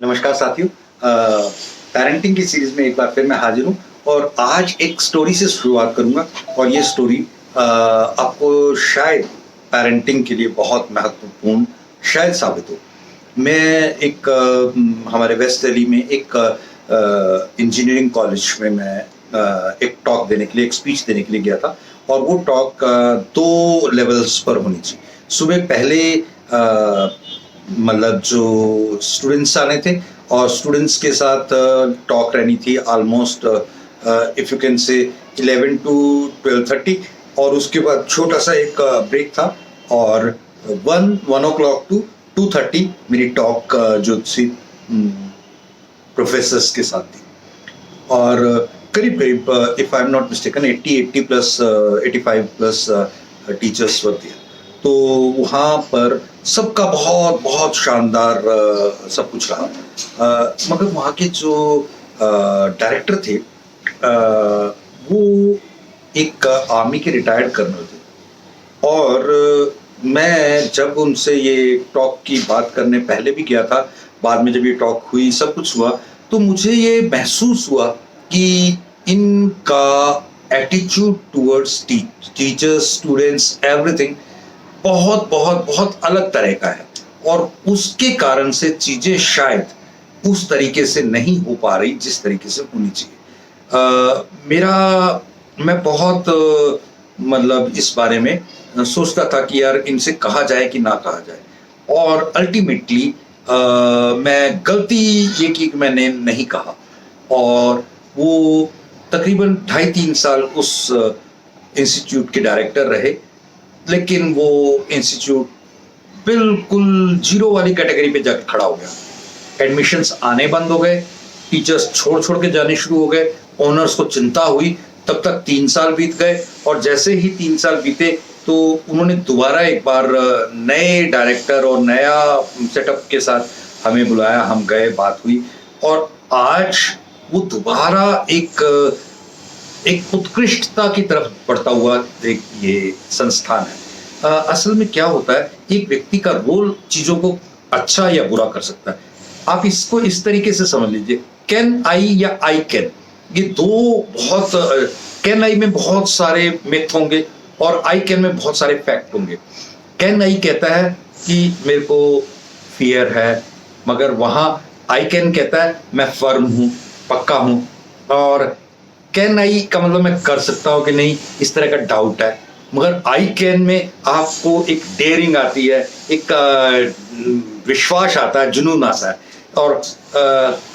नमस्कार साथियों। पेरेंटिंग की सीरीज में एक बार फिर मैं हाजिर हूँ और आज एक स्टोरी से शुरुआत करूंगा और ये स्टोरी आपको शायद पेरेंटिंग के लिए बहुत महत्वपूर्ण शायद साबित हो। मैं एक हमारे वेस्ट दिल्ली में एक इंजीनियरिंग कॉलेज में मैं एक टॉक देने के लिए, एक स्पीच देने के लिए गया था और वो टॉक 2 लेवल्स पर होनी चाहिए। सुबह पहले मतलब जो स्टूडेंट्स आने थे और स्टूडेंट्स के साथ टॉक रहनी थी almost if you can say 11 to 12:30 और उसके बाद छोटा सा एक ब्रेक था और 1 o'clock to 2:30 मेरी टॉक जो थी प्रोफेसर्स के साथ थी और करीब करीब if I am not mistaken 80 plus 85 plus teachers were there. तो वहाँ पर सबका बहुत बहुत शानदार सब कुछ रहा, मगर वहाँ के जो डायरेक्टर थे वो एक आर्मी के रिटायर्ड कर्नल थे और मैं जब उनसे ये टॉक की बात करने पहले भी गया था, बाद में जब ये टॉक हुई सब कुछ हुआ तो मुझे ये महसूस हुआ कि इनका attitude towards teachers, students, everything बहुत बहुत बहुत अलग तरह का है और उसके कारण से चीजें शायद उस तरीके से नहीं हो पा रही जिस तरीके से होनी चाहिए। मैं बहुत मतलब इस बारे में सोचता था कि यार इनसे कहा जाए कि ना कहा जाए और अल्टीमेटली मैं गलती ये की कि मैंने नहीं कहा और वो तकरीबन 2.5-3 साल उस इंस्टीट्यूट के डायरेक्टर रहे, लेकिन वो इंस्टीट्यूट बिल्कुल जीरो वाली कैटेगरी पे जाके खड़ा हो गया। एडमिशन्स आने बंद हो गए, टीचर्स छोड़ के जाने शुरू हो गए, ओनर्स को चिंता हुई, तब तक 3 साल बीत गए और जैसे ही 3 साल बीते तो उन्होंने दोबारा एक बार नए डायरेक्टर और नया सेटअप के साथ हमें बुलाया, हम गए, बात हुई और आज वो दोबारा एक उत्कृष्टता की तरफ बढ़ता हुआ एक ये संस्थान है। असल में क्या होता है, एक व्यक्ति का रोल चीजों को अच्छा या बुरा कर सकता है। आप इसको इस तरीके से समझ लीजिए, कैन आई या आई कैन, ये दो बहुत कैन आई में बहुत सारे मिथ होंगे और आई कैन में बहुत सारे फैक्ट होंगे। कैन आई कहता है कि मेरे को फियर है, मगर वहां आई कैन कहता है मैं फर्म हूं, पक्का हूं, और कैन आई का मतलब मैं कर सकता हूं कि नहीं, इस तरह का डाउट है। मगर आई कैन में आपको एक डेयरिंग आती है, एक विश्वास आता है, जुनून आता है और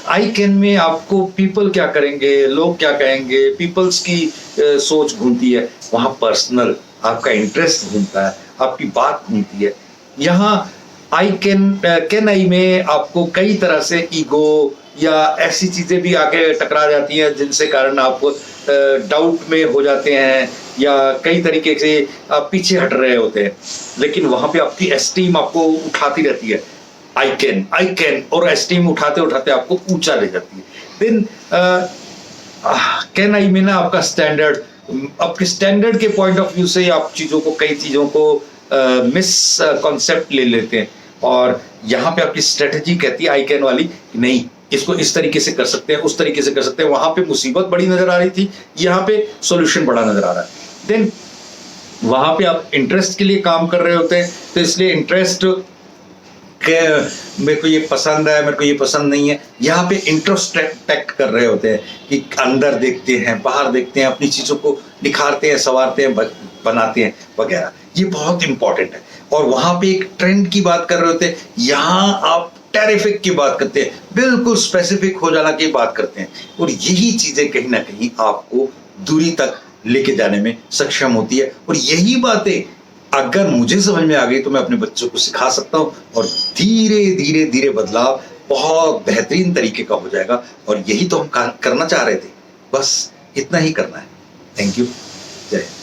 आई कैन में आपको पीपल क्या करेंगे, लोग क्या कहेंगे, पीपल्स की सोच घूमती है। वहां पर्सनल आपका इंटरेस्ट घूमता है, आपकी बात घूमती है। यहाँ आई कैन आई में आपको कई तरह से ईगो या ऐसी चीजें भी आके टकरा जाती हैं जिनसे कारण आप डाउट में हो जाते हैं या कई तरीके से आप पीछे हट रहे होते हैं, लेकिन वहां पे आपकी एस्टीम आपको उठाती रहती है। आई कैन और एस्टीम उठाते उठाते आपको ऊंचा ले जाती है। देन कैन आई में ना आपका स्टैंडर्ड, आपके स्टैंडर्ड के पॉइंट ऑफ व्यू से आप कई चीजों को मिस कॉन्सेप्ट ले लेते हैं और यहाँ पे आपकी स्ट्रेटेजी कहती है आई कैन वाली, नहीं इसको इस तरीके से कर सकते हैं, उस तरीके से कर सकते हैं। वहां पे मुसीबत बड़ी नजर आ रही थी, यहाँ पे सॉल्यूशन बड़ा नजर आ रहा है। देन वहां पे आप इंटरेस्ट के लिए काम कर रहे होते हैं, तो इसलिए इंटरेस्ट मेरे को ये पसंद है, मेरे को ये पसंद नहीं है, यहाँ पे इंट्रोस्पेक्ट कर रहे होते हैं कि अंदर देखते हैं, बाहर देखते हैं, अपनी चीजों को निखारते हैं, संवारते हैं, बनाते हैं वगैरह। ये बहुत इंपॉर्टेंट है। और वहां पे एक ट्रेंड की बात कर रहे होते हैं, यहाँ आप टेरिफिक की बात करते हैं, बिल्कुल स्पेसिफिक हो जाना की बात करते हैं और यही चीजें कहीं ना कहीं आपको दूरी तक लेके जाने में सक्षम होती है। और यही बातें अगर मुझे समझ में आ गई तो मैं अपने बच्चों को सिखा सकता हूं और धीरे धीरे धीरे बदलाव बहुत बेहतरीन तरीके का हो जाएगा और यही तो हम करना चाह रहे थे, बस इतना ही करना है। थैंक यू, जय हिंद।